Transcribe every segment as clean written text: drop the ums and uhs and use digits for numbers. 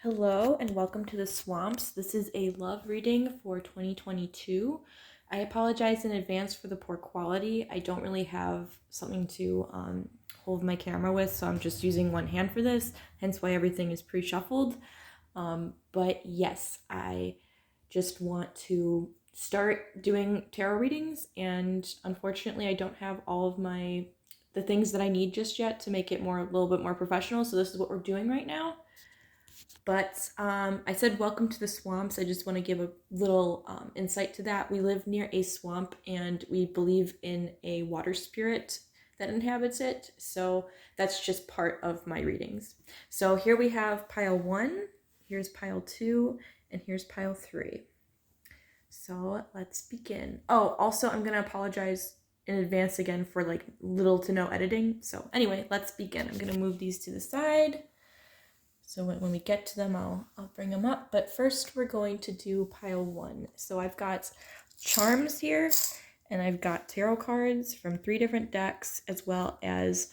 Hello and welcome to the Swamps. This is a love reading for 2022. I apologize in advance for the poor quality. I don't really have something to hold my camera with, so I'm just using one hand for this, hence why everything is pre-shuffled. But yes, I just want to start doing tarot readings, and unfortunately I don't have all of the things that I need just yet to make it a little bit more professional, so this is what we're doing right now. But I said welcome to the swamps. I just want to give a little insight to that. We live near a swamp and we believe in a water spirit that inhabits it. So that's just part of my readings. So here we have pile 1, here's pile 2, and here's pile 3. So let's begin. Oh, also I'm going to apologize in advance again for like little to no editing. So anyway, let's begin. I'm going to move these to the side. So when we get to them, I'll bring them up. But first, we're going to do pile 1. So I've got charms here, and I've got tarot cards from 3 different decks, as well as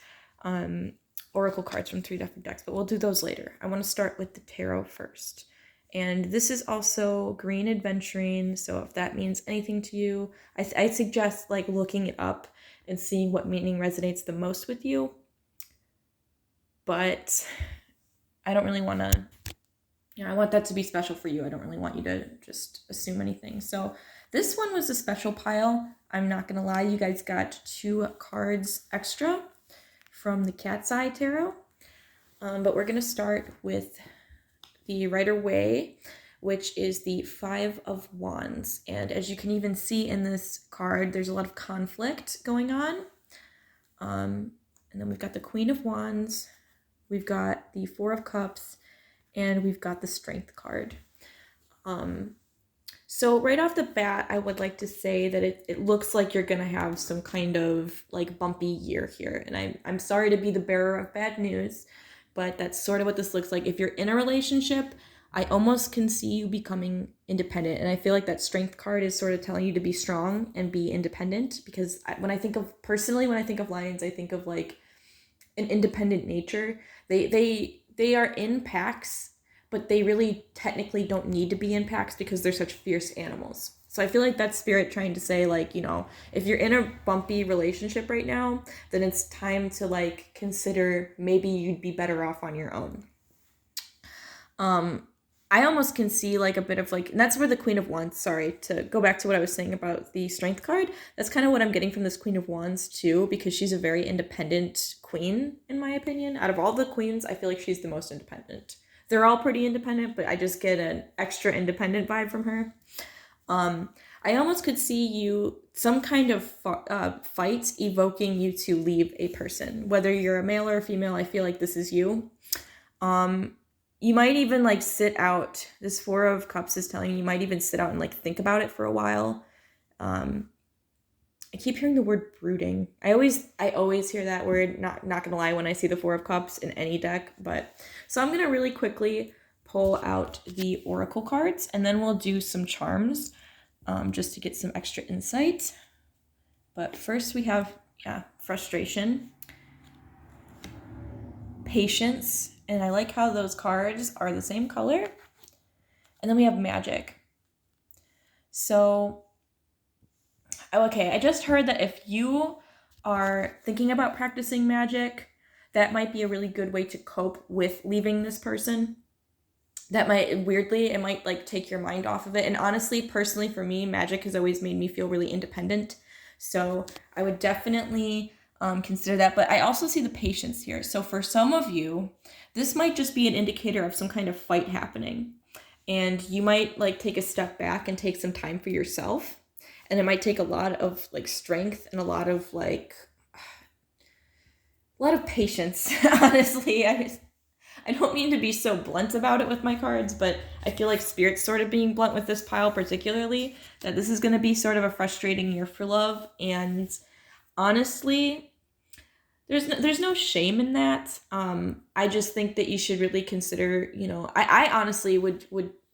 oracle cards from 3 different decks. But we'll do those later. I want to start with the tarot first. And this is also green adventuring, so if that means anything to you, I suggest like looking it up and seeing what meaning resonates the most with you. But I don't really want to, I want that to be special for you. I don't really want you to just assume anything. So this one was a special pile. I'm not going to lie, you guys got 2 cards extra from the Cat's Eye Tarot. But we're going to start with the Rider-Waite, which is the 5 of Wands. And as you can even see in this card, there's a lot of conflict going on. And then we've got the Queen of Wands. We've got the 4 of Cups, and we've got the Strength card. So right off the bat, I would like to say that it looks like you're going to have some kind of like bumpy year here. And I'm sorry to be the bearer of bad news, but that's sort of what this looks like. If you're in a relationship, I almost can see you becoming independent. And I feel like that Strength card is sort of telling you to be strong and be independent, because when I think of lions, I think of like an independent nature. They are in packs, but they really technically don't need to be in packs because they're such fierce animals. So I feel like that's spirit trying to say, like, you know, if you're in a bumpy relationship right now, then it's time to like consider maybe you'd be better off on your own. I almost can see like a bit of like, and that's where the Queen of Wands, sorry, to go back to what I was saying about the Strength card, that's kind of what I'm getting from this Queen of Wands too, because she's a very independent queen, in my opinion. Out of all the queens, I feel like she's the most independent. They're all pretty independent, but I just get an extra independent vibe from her. I almost could see you, some kind of fight evoking you to leave a person. Whether you're a male or a female, I feel like this is you. You might even like sit out. This 4 of Cups is telling you might even sit out and like think about it for a while. I keep hearing the word brooding. I always hear that word, not gonna lie, when I see the 4 of Cups in any deck. But so I'm gonna really quickly pull out the oracle cards, and then we'll do some charms just to get some extra insight. But first we have frustration, patience, and I like how those cards are the same color. And then we have magic. So, okay, I just heard that if you are thinking about practicing magic, that might be a really good way to cope with leaving this person. That might, weirdly, it might like take your mind off of it. And honestly, personally for me, magic has always made me feel really independent. So I would definitely consider that. But I also see the patience here. So for some of you, this might just be an indicator of some kind of fight happening. And you might like take a step back and take some time for yourself. And it might take a lot of like strength and a lot of patience, honestly. I don't mean to be so blunt about it with my cards, but I feel like Spirit's sort of being blunt with this pile particularly, that this is going to be sort of a frustrating year for love. And honestly, there's no shame in that. I just think that you should really consider, you know, I honestly would,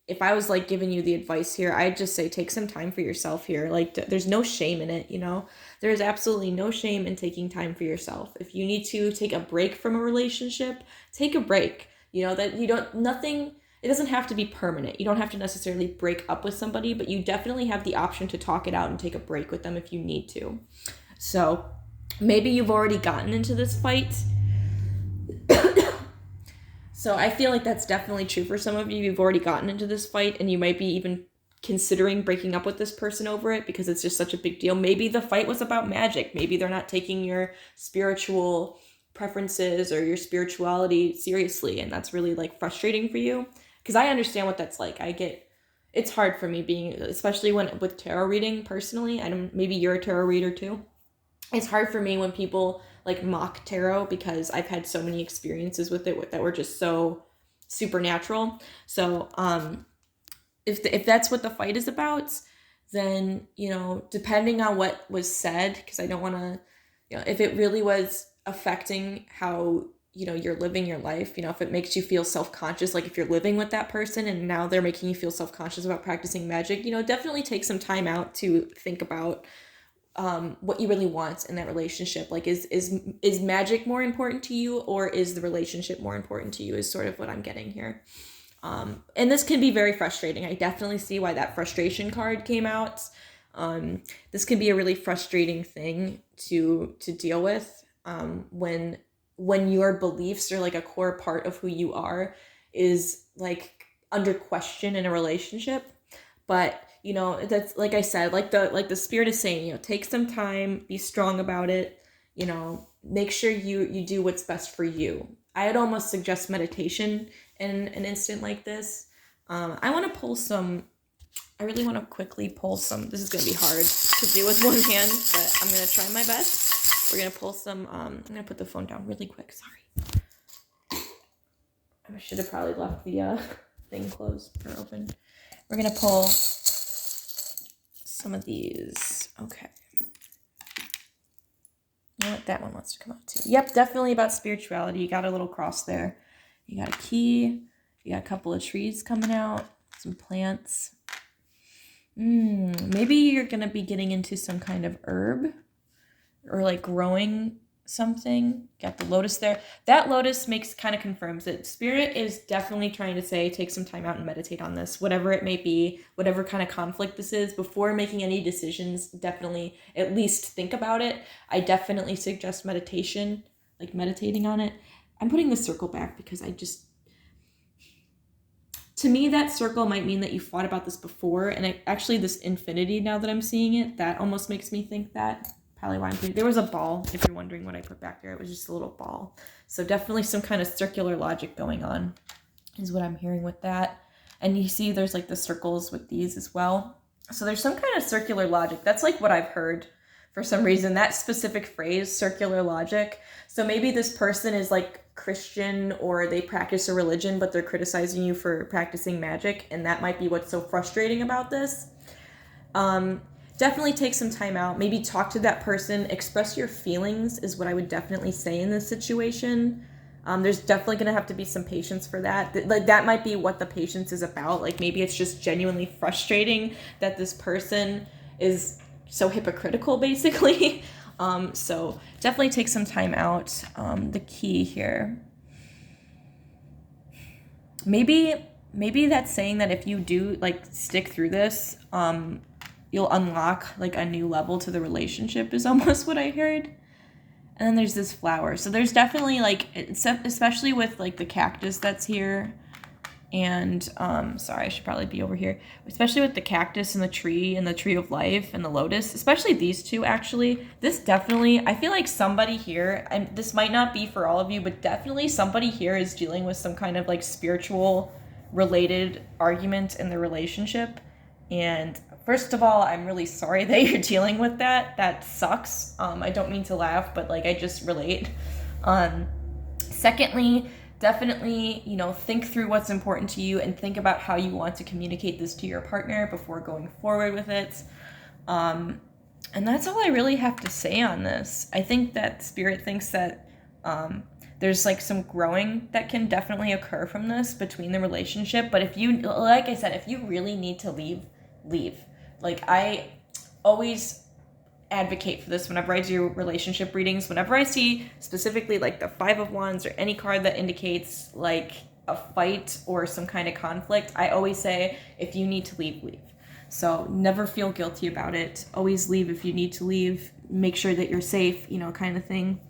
if I was like giving you the advice here, I'd just say take some time for yourself here. Like there's no shame in it, you know. There's absolutely no shame in taking time for yourself. If you need to take a break from a relationship, take a break. You know, that you don't, nothing, it doesn't have to be permanent. You don't have to necessarily break up with somebody, but you definitely have the option to talk it out and take a break with them if you need to. So maybe you've already gotten into this fight. So I feel like that's definitely true for some of you. You've already gotten into this fight and you might be even considering breaking up with this person over it because it's just such a big deal. Maybe the fight was about magic. Maybe they're not taking your spiritual preferences or your spirituality seriously, and that's really like frustrating for you. Because I understand what that's like. It's hard for me being, especially when with tarot reading personally. Maybe you're a tarot reader too. It's hard for me when people like mock tarot because I've had so many experiences with it that were just so supernatural. So if that's what the fight is about, then, you know, depending on what was said, because I don't want to, you know, if it really was affecting how, you know, you're living your life, you know, if it makes you feel self-conscious, like if you're living with that person and now they're making you feel self-conscious about practicing magic, you know, definitely take some time out to think about what you really want in that relationship. Like, is magic more important to you, or is the relationship more important to you, is sort of what I'm getting here. And this can be very frustrating. I definitely see why that frustration card came out. This can be a really frustrating thing to deal with when your beliefs are like a core part of who you are is like under question in a relationship. But you know, that's like I said, like the spirit is saying, you know, take some time, be strong about it, you know, make sure you do what's best for you. I'd almost suggest meditation in an instant like this. I really want to quickly pull some, this is going to be hard to do with one hand, but I'm going to try my best. We're going to pull some, I'm going to put the phone down really quick, sorry. I should have probably left the thing closed or open. We're going to pull some of these. Okay. You know what? That one wants to come out too. Yep, definitely about spirituality. You got a little cross there. You got a key. You got a couple of trees coming out. Some plants. Maybe you're going to be getting into some kind of herb or like growing something. Got the lotus there. That lotus kind of confirms it. Spirit is definitely trying to say, take some time out and meditate on this, whatever it may be, whatever kind of conflict this is. Before making any decisions, definitely at least think about it. I definitely suggest meditation, like meditating on it. I'm putting the circle back because to me, that circle might mean that you thought about this before. And actually this infinity, now that I'm seeing it, that almost makes me think that. Probably why I'm putting, there was a ball, if you're wondering what I put back there. It was just a little ball. So definitely some kind of circular logic going on is what I'm hearing with that. And you see there's like the circles with these as well. So there's some kind of circular logic. That's like what I've heard for some reason, that specific phrase, circular logic. So maybe this person is like Christian or they practice a religion, but they're criticizing you for practicing magic. And that might be what's so frustrating about this. Definitely take some time out. Maybe talk to that person. Express your feelings is what I would definitely say in this situation. There's definitely going to have to be some patience for that. Like that might be what the patience is about. Like maybe it's just genuinely frustrating that this person is so hypocritical, basically. So definitely take some time out. The key here. Maybe that's saying that if you do like stick through this, you'll unlock like a new level to the relationship is almost what I heard. And then there's this flower. So there's definitely like, especially with like the cactus that's here. And sorry, I should probably be over here. Especially with the cactus and the tree of life and the lotus, especially these two actually. This definitely, I feel like somebody here, and this might not be for all of you, but definitely somebody here is dealing with some kind of like spiritual related argument in the relationship. And first of all, I'm really sorry that you're dealing with that. That sucks. I don't mean to laugh, but like I just relate. Secondly, definitely, you know, think through what's important to you and think about how you want to communicate this to your partner before going forward with it. And that's all I really have to say on this. I think that Spirit thinks that there's like some growing that can definitely occur from this between the relationship. But if you, like I said, if you really need to leave. Like I always advocate for this whenever I do relationship readings. Whenever I see specifically like the 5 of Wands or any card that indicates like a fight or some kind of conflict, I always say, if you need to leave, leave. So never feel guilty about it. Always leave if you need to leave. Make sure that you're safe, you know, kind of thing.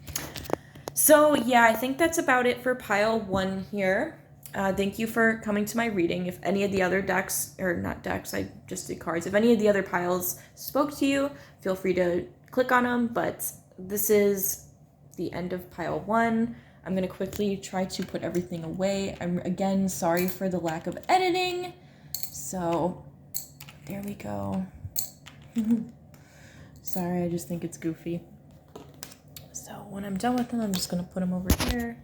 So yeah, I think that's about it for pile 1 here. Thank you for coming to my reading. If any of the other decks, or not decks, I just did cards. If any of the other piles spoke to you, feel free to click on them. But this is the end of pile 1. I'm going to quickly try to put everything away. I'm, again, sorry for the lack of editing. So there we go. Sorry, I just think it's goofy. So when I'm done with them, I'm just going to put them over here.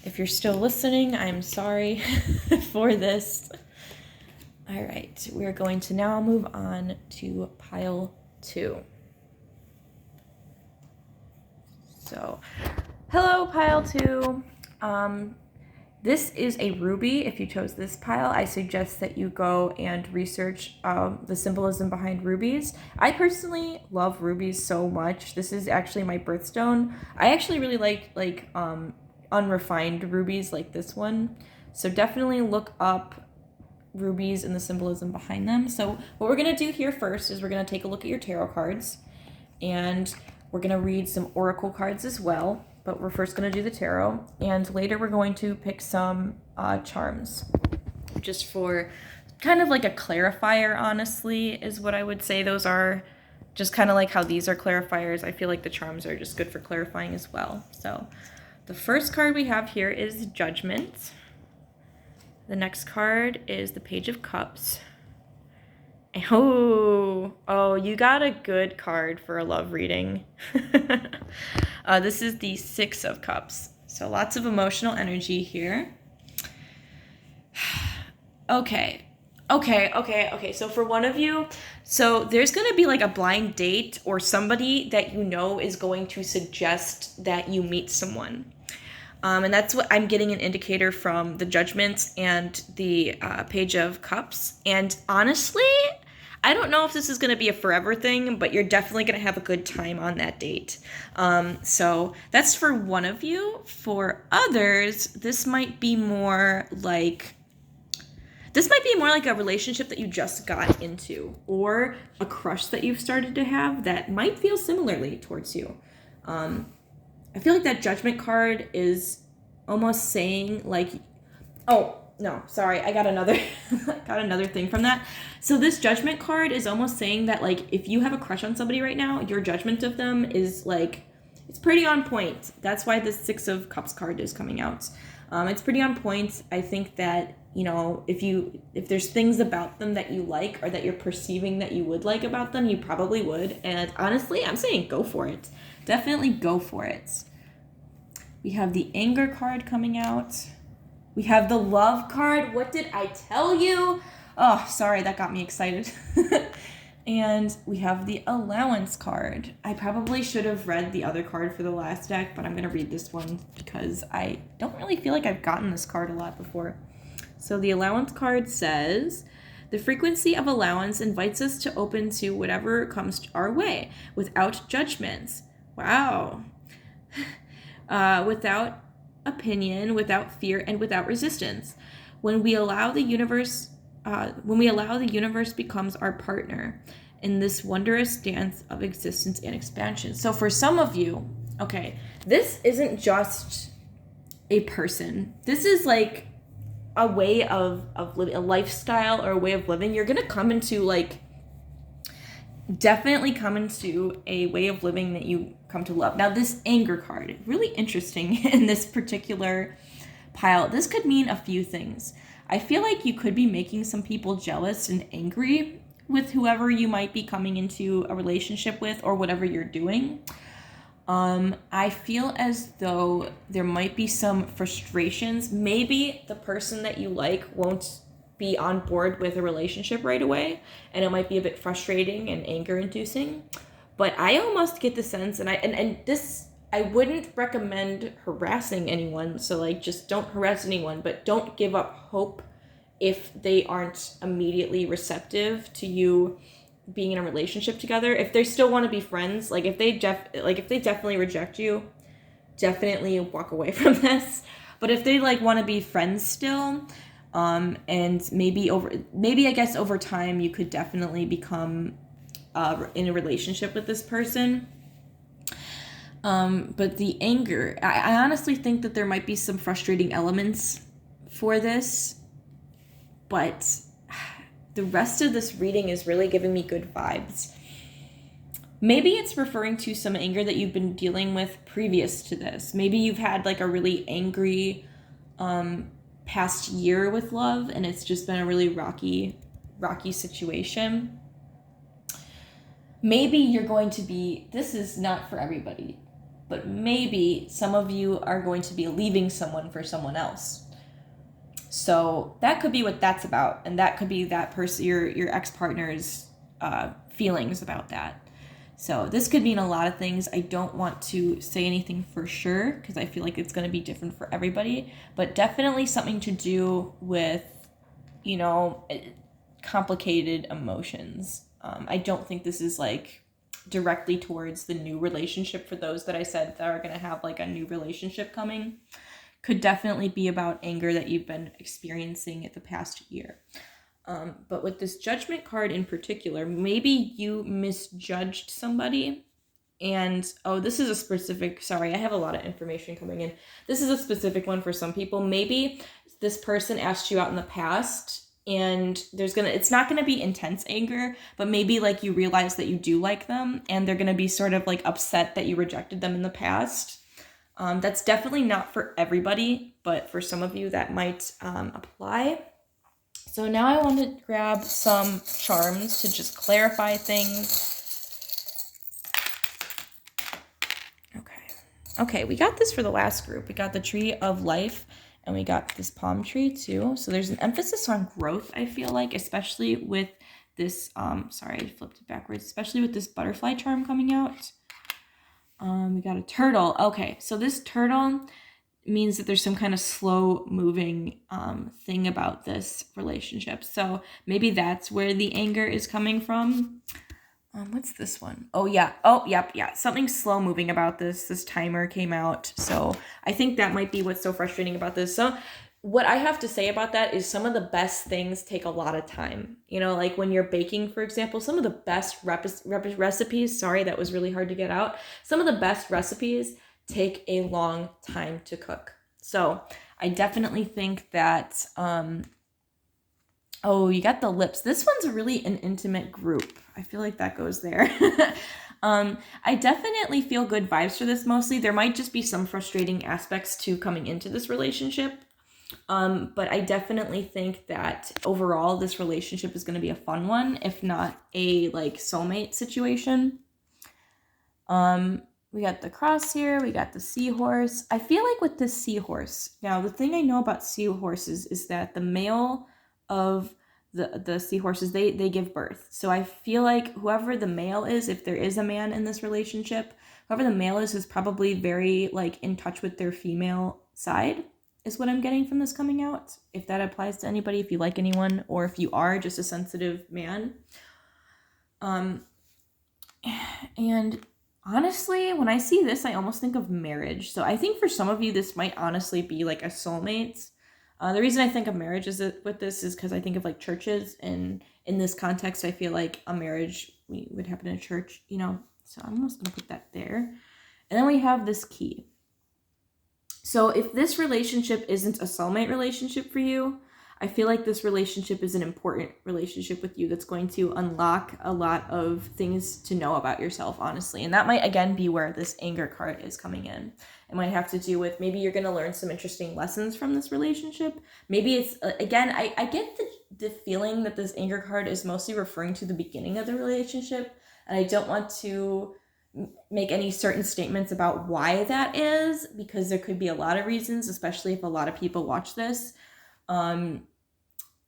If you're still listening, I'm sorry for this. All right, we're going to now move on to pile 2. So, hello, pile 2. This is a ruby. If you chose this pile, I suggest that you go and research the symbolism behind rubies. I personally love rubies so much. This is actually my birthstone. I actually really like unrefined rubies like this one. So definitely look up rubies and the symbolism behind them. So what we're going to do here first is we're going to take a look at your tarot cards, and we're going to read some oracle cards as well. But we're first going to do the tarot, and later we're going to pick some charms, just for kind of like a clarifier, honestly, is what I would say those are. Just kind of like how these are clarifiers, I feel like the charms are just good for clarifying as well. So the first card we have here is Judgment. The next card is the Page of Cups. Oh, you got a good card for a love reading. This is the Six of Cups. So lots of emotional energy here. Okay. So for one of you, so there's going to be like a blind date, or somebody that you know is going to suggest that you meet someone. And that's what I'm getting an indicator from the Judgment and the Page of Cups. And honestly, I don't know if this is going to be a forever thing, but you're definitely going to have a good time on that date. So that's for one of you. For others, this might be more like a relationship that you just got into, or a crush that you've started to have that might feel similarly towards you. I feel like that Judgment card is almost saying like, oh, no, sorry, I got another thing from that. So this Judgment card is almost saying that, like, if you have a crush on somebody right now, your judgment of them is like, it's pretty on point. That's why the Six of Cups card is coming out. It's pretty on point. I think that, you know, if there's things about them that you like, or that you're perceiving that you would like about them, you probably would. And honestly, I'm saying go for it. Definitely go for it. We have the Anger card coming out. We have the Love card. What did I tell you? Oh, sorry, that got me excited. And we have the Allowance card. I probably should have read the other card for the last deck, but I'm going to read this one because I don't really feel like I've gotten this card a lot before. So the Allowance card says, the frequency of allowance invites us to open to whatever comes our way without judgments. Wow. Without opinion, without fear, and without resistance. When we allow the universe becomes our partner in this wondrous dance of existence and expansion. So for some of you, okay, this isn't just a person. This is like a way of living, a lifestyle or a way of living. You're going to come into definitely come into a way of living that you come to love. Now this Anger card, really interesting in this particular pile. This could mean a few things. I feel like you could be making some people jealous and angry with whoever you might be coming into a relationship with, or whatever you're doing. I feel as though there might be some frustrations. Maybe the person that you like won't be on board with a relationship right away, and it might be a bit frustrating and anger inducing. But I almost get the sense, I wouldn't recommend harassing anyone, so like just don't harass anyone, but don't give up hope if they aren't immediately receptive to you being in a relationship together. If they still want to be friends, if they definitely reject you, definitely walk away from this. But if they like want to be friends still, and maybe I guess over time you could definitely become in a relationship with this person. But the anger, I honestly think that there might be some frustrating elements for this, but the rest of this reading is really giving me good vibes. Maybe it's referring to some anger that you've been dealing with previous to this. Maybe you've had like a really angry past year with love, and it's just been a really rocky situation. Maybe you're going to be, this is not for everybody, but maybe some of you are going to be leaving someone for someone else. So that could be what that's about, and that could be that person, your ex-partner's feelings about that. So this could mean a lot of things. I don't want to say anything for sure because I feel like it's going to be different for everybody, but definitely something to do with, complicated emotions. I don't think this is like directly towards the new relationship for those that I said that are going to have like a new relationship coming. Could definitely be about anger that you've been experiencing at the past year. But with this Judgment card in particular, maybe you misjudged somebody. And, this is a specific, sorry, I have a lot of information coming in. This is a specific one for some people. Maybe this person asked you out in the past and it's not going to be intense anger, but maybe like you realize that you do like them and they're going to be sort of like upset that you rejected them in the past. That's definitely not for everybody, but for some of you that might apply. So now I want to grab some charms to just clarify things. Okay, we got this for the last group. We got the Tree of Life, and we got this palm tree too. So there's an emphasis on growth, I feel like, especially with this, sorry, I flipped it backwards, especially with this butterfly charm coming out. We got a turtle. Okay, so this turtle means that there's some kind of slow moving thing about this relationship. So maybe that's where the anger is coming from. What's this one? Oh, yeah. Oh, yep. Yeah. Something slow moving about this. This timer came out. So I think that might be what's so frustrating about this. So what I have to say about that is some of the best things take a lot of time. Like when you're baking, for example, some of the best recipes, sorry, that was really hard to get out. Some of the best recipes take a long time to cook. So I definitely think that, you got the lips. This one's really an intimate group. I feel like that goes there. I definitely feel good vibes for this mostly. There might just be some frustrating aspects to coming into this relationship. But I definitely think that overall this relationship is going to be a fun one, if not a like soulmate situation. We got the cross here. We got the seahorse. I feel like with this seahorse, now the thing I know about seahorses is that the male of the seahorses, they give birth. So I feel like whoever the male is, if there is a man in this relationship, whoever the male is probably very like in touch with their female side, is what I'm getting from this coming out. If that applies to anybody, if you like anyone, or if you are just a sensitive man. And honestly, when I see this, I almost think of marriage. So I think for some of you, this might honestly be like a soulmate. The reason I think of marriage with this is because I think of like churches, and in this context, I feel like a marriage would happen in a church, so I'm almost going to put that there. And then we have this key. So if this relationship isn't a soulmate relationship for you, I feel like this relationship is an important relationship with you that's going to unlock a lot of things to know about yourself, honestly. And that might, again, be where this anger card is coming in. It might have to do with maybe you're going to learn some interesting lessons from this relationship. Maybe it's, again, I get the feeling that this anger card is mostly referring to the beginning of the relationship. And I don't want to make any certain statements about why that is, because there could be a lot of reasons, especially if a lot of people watch this.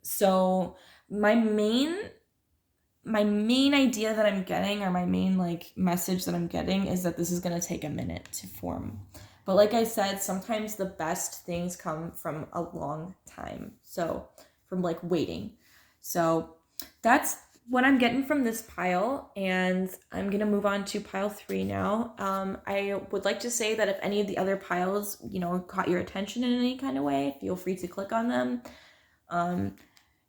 So my main idea that I'm getting, or my main like message that I'm getting, is that this is going to take a minute to form. But like I said, sometimes the best things come from a long time. So from like waiting. So that's what I'm getting from this pile, and I'm going to move on to pile 3 now. I would like to say that if any of the other piles, caught your attention in any kind of way, feel free to click on them.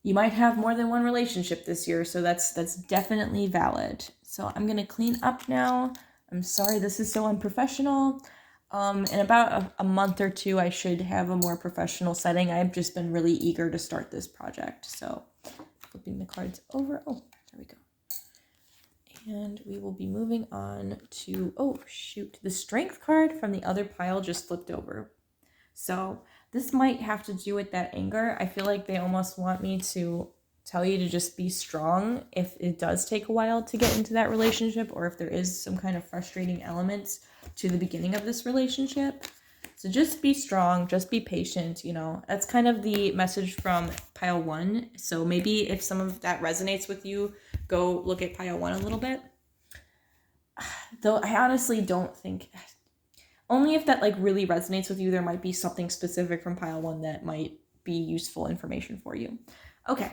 You might have more than one relationship this year, so that's definitely valid. So I'm going to clean up now. I'm sorry this is so unprofessional. In about a month or two, I should have a more professional setting. I've just been really eager to start this project, so flipping the cards over. Oh, there we go. And we will be moving on to, oh shoot, the strength card from the other pile just flipped over. So this might have to do with that anger. I feel like they almost want me to tell you to just be strong if it does take a while to get into that relationship, or if there is some kind of frustrating elements to the beginning of this relationship. So just be strong, just be patient, That's kind of the message from pile 1. So maybe if some of that resonates with you, go look at pile 1 a little bit. Though I honestly don't think, only if that really resonates with you, there might be something specific from pile 1 that might be useful information for you. Okay,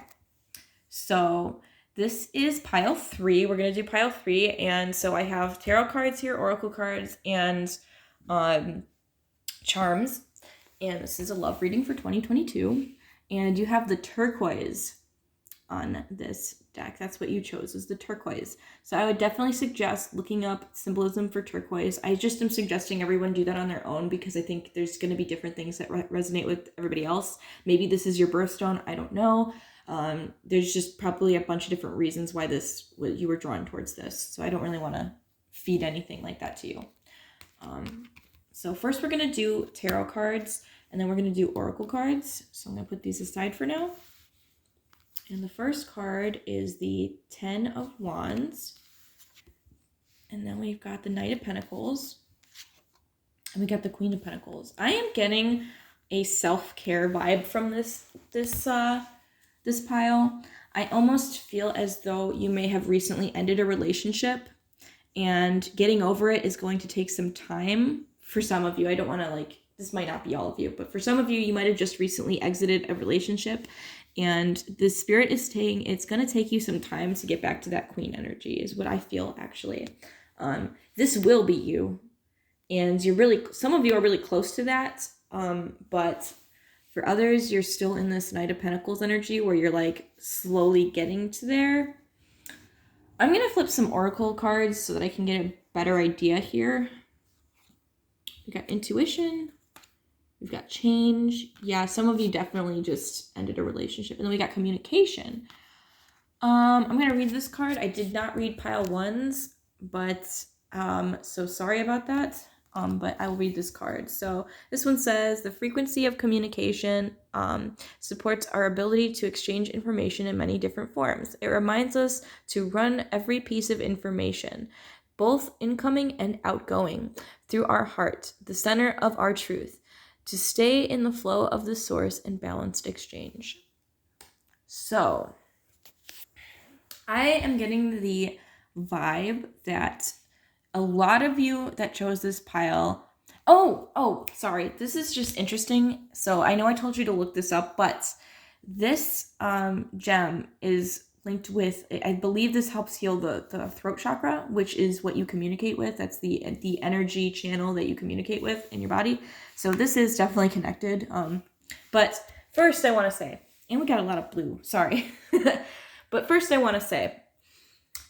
so this is pile 3. We're going to do pile 3. And so I have tarot cards here, oracle cards, and charms. And this is a love reading for 2022. And you have the turquoise on this deck. That's what you chose, is the turquoise. So I would definitely suggest looking up symbolism for turquoise. I just am suggesting everyone do that on their own, because I think there's going to be different things that resonate with everybody else. Maybe this is your birthstone. I don't know. There's just probably a bunch of different reasons why you were drawn towards this. So I don't really want to feed anything like that to you. So first we're going to do tarot cards, and then we're going to do oracle cards. So I'm going to put these aside for now. And the first card is the 10 of Wands. And then we've got the Knight of Pentacles. And we got the Queen of Pentacles. I am getting a self-care vibe from this pile. I almost feel as though you may have recently ended a relationship, and getting over it is going to take some time for some of you. I don't want to this might not be all of you, but for some of you, you might have just recently exited a relationship, and the spirit is saying it's going to take you some time to get back to that queen energy, is what I feel actually. This will be you, and some of you are really close to that, but for others, you're still in this Knight of Pentacles energy where you're slowly getting to there. I'm going to flip some oracle cards so that I can get a better idea here. We got intuition. We've got change. Yeah, some of you definitely just ended a relationship. And then we got communication. I'm going to read this card. I did not read pile 1's, but so sorry about that. But I will read this card. So this one says, the frequency of communication supports our ability to exchange information in many different forms. It reminds us to run every piece of information, both incoming and outgoing, through our heart, the center of our truth, to stay in the flow of the source and balanced exchange. So I am getting the vibe that a lot of you that chose this pile, sorry, this is just interesting. So I know I told you to look this up, but this gem is linked with, I believe this helps heal the throat chakra, which is what you communicate with. That's the energy channel that you communicate with in your body. So this is definitely connected. But first I want to say, and we got a lot of blue, sorry. But first I want to say,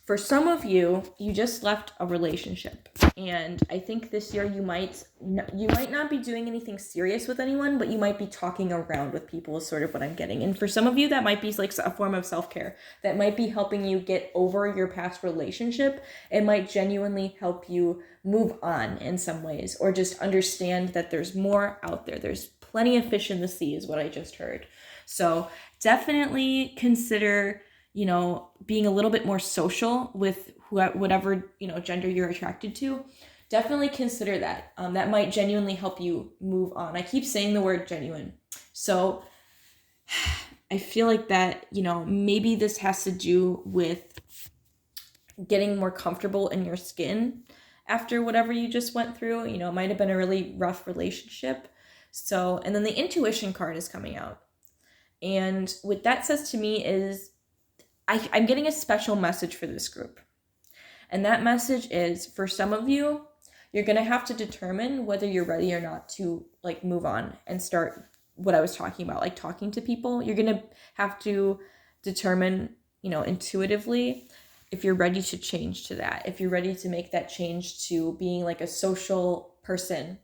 for some of you, you just left a relationship, and I think this year you might not be doing anything serious with anyone, but you might be talking around with people is sort of what I'm getting. And for some of you, that might be a form of self-care that might be helping you get over your past relationship. It might genuinely help you move on in some ways, or just understand that there's more out there. There's plenty of fish in the sea is what I just heard. So definitely consider being a little bit more social with whatever, gender you're attracted to. Definitely consider that. That might genuinely help you move on. I keep saying the word genuine. So I feel like that, maybe this has to do with getting more comfortable in your skin after whatever you just went through. It might have been a really rough relationship. So, and then the intuition card is coming out. And what that says to me is, I'm getting a special message for this group. And that message is, for some of you, you're going to have to determine whether you're ready or not to like move on and start what I was talking about, like talking to people. You're going to have to determine, intuitively if you're ready to change to that, if you're ready to make that change to being like a social person.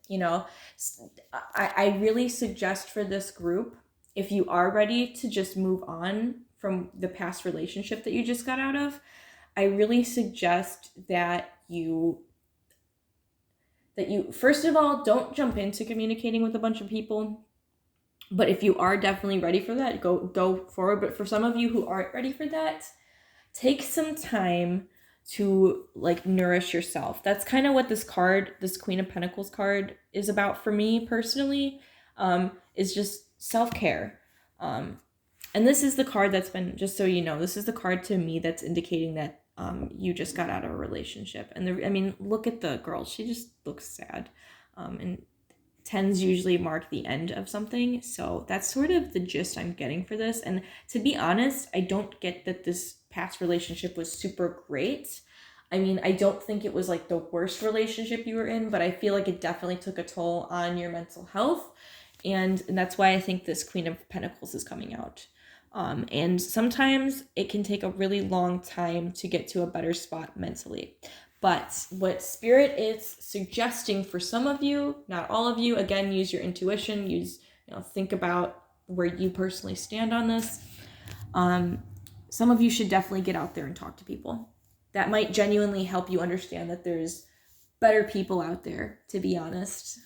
I really suggest for this group, if you are ready to just move on from the past relationship that you just got out of, I really suggest that you first of all, don't jump into communicating with a bunch of people. But if you are definitely ready for that, go forward. But for some of you who aren't ready for that, take some time to like nourish yourself. That's kind of what this Queen of Pentacles card is about for me personally, is just self-care. And this is the card that's been, just so you know, this is the card to me that's indicating that you just got out of a relationship. And look at the girl. She just looks sad. And 10s usually mark the end of something. So that's sort of the gist I'm getting for this. And to be honest, I don't get that this past relationship was super great. I don't think it was like the worst relationship you were in, but I feel like it definitely took a toll on your mental health. And that's why I think this Queen of Pentacles is coming out. And sometimes it can take a really long time to get to a better spot mentally. But what Spirit is suggesting for some of you, not all of you, again, use your intuition, think about where you personally stand on this. Some of you should definitely get out there and talk to people. That might genuinely help you understand that there's better people out there, to be honest.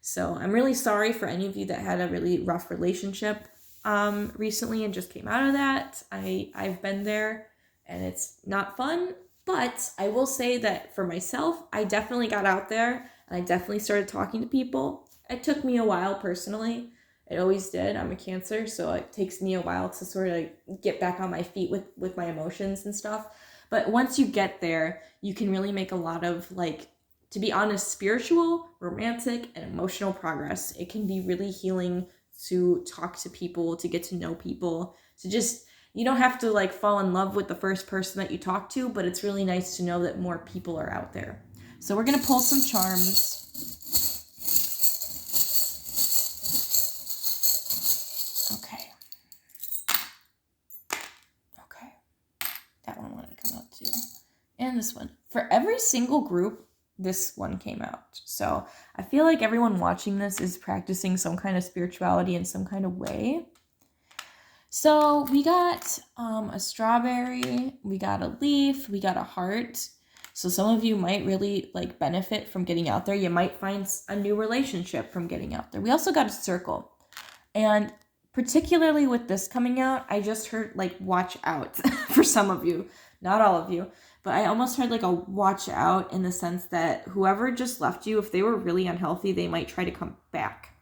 So I'm really sorry for any of you that had a really rough relationship recently and just came out of that. I've been there and it's not fun, but I will say that for myself, I definitely got out there and I definitely started talking to people. It took me a while personally. It always did. I'm a Cancer, so it takes me a while to sort of get back on my feet with my emotions and stuff. But once you get there, you can really make a lot of, like, to be honest, spiritual, romantic, and emotional progress. It can be really healing to talk to people, to get to know people, to just, you don't have to like fall in love with the first person that you talk to, but it's really nice to know that more people are out there. So we're going to pull some charms. Okay. That one wanted to come out too. And this one. For every single group, this one came out. So I feel like everyone watching this is practicing some kind of spirituality in some kind of way. So we got a strawberry, we got a leaf, we got a heart. So some of you might really like benefit from getting out there. You might find a new relationship from getting out there. We also got a circle. And particularly with this coming out, I just heard like watch out for some of you, not all of you. But I almost heard like a watch out in the sense that whoever just left you, if they were really unhealthy, they might try to come back.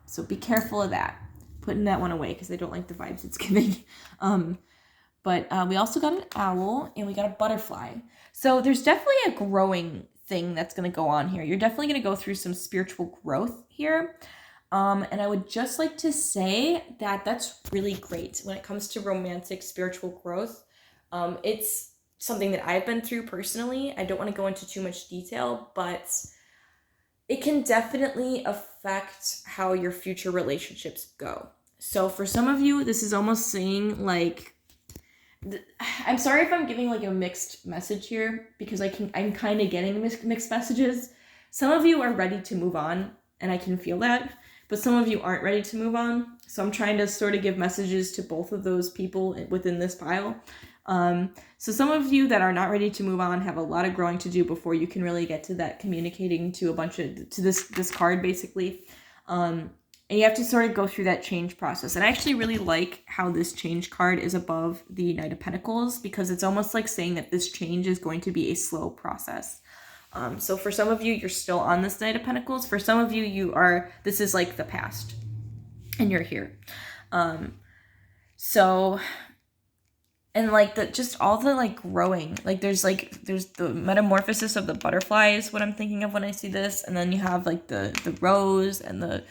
So be careful of that. Putting that one away because I don't like the vibes it's giving. But we also got an owl and we got a butterfly. So there's definitely a growing thing that's going to go on here. You're definitely going to go through some spiritual growth here. And I would just like to say that that's really great when it comes to romantic spiritual growth. It's something that I've been through personally. I don't want to go into too much detail, but it can definitely affect how your future relationships go. So for some of you, this is almost saying like, I'm sorry if I'm giving like a mixed message here because I'm kind of getting mixed messages. Some of you are ready to move on and I can feel that, but some of you aren't ready to move on. So I'm trying to sort of give messages to both of those people within this pile. So some of you that are not ready to move on have a lot of growing to do before you can really get to that communicating to this card basically. And you have to sort of go through that change process. And I actually really like how this change card is above the Knight of Pentacles because it's almost like saying that this change is going to be a slow process. So for some of you, you're still on this Knight of Pentacles. For some of you, this is like the past and you're here. And like just all the like growing, like there's the metamorphosis of the butterfly is what I'm thinking of when I see this. And then you have like the rose and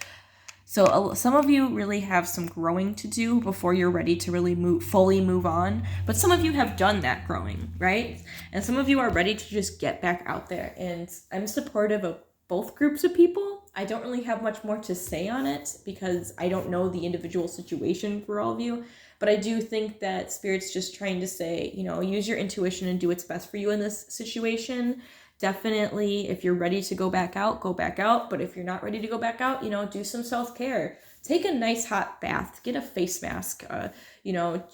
So some of you really have some growing to do before you're ready to really fully move on. But some of you have done that growing, right? And some of you are ready to just get back out there. And I'm supportive of both groups of people. I don't really have much more to say on it because I don't know the individual situation for all of you. But I do think that Spirit's just trying to say, use your intuition and do what's best for you in this situation. Definitely, if you're ready to go back out, go back out. But if you're not ready to go back out, do some self-care. Take a nice hot bath, get a face mask,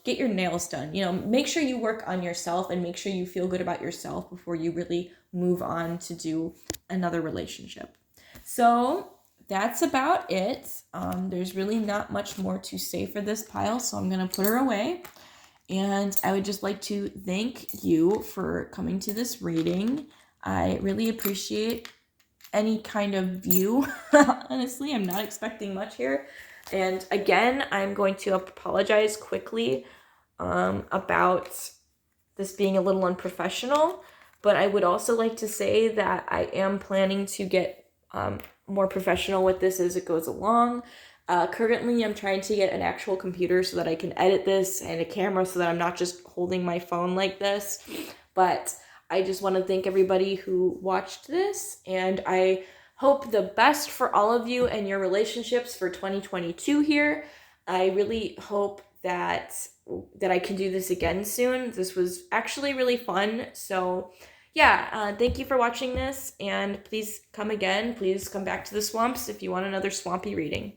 get your nails done. Make sure you work on yourself and make sure you feel good about yourself before you really move on to do another relationship. So that's about it. There's really not much more to say for this pile, so I'm going to put her away. And I would just like to thank you for coming to this reading. I really appreciate any kind of view. Honestly, I'm not expecting much here. And again, I'm going to apologize quickly about this being a little unprofessional. But I would also like to say that I am planning to get more professional with this as it goes along. Currently, I'm trying to get an actual computer so that I can edit this and a camera so that I'm not just holding my phone like this. But I just want to thank everybody who watched this, and I hope the best for all of you and your relationships for 2022 here. I really hope that I can do this again soon. This was actually really fun. So yeah, thank you for watching this, and please come again. Please come back to the swamps if you want another swampy reading.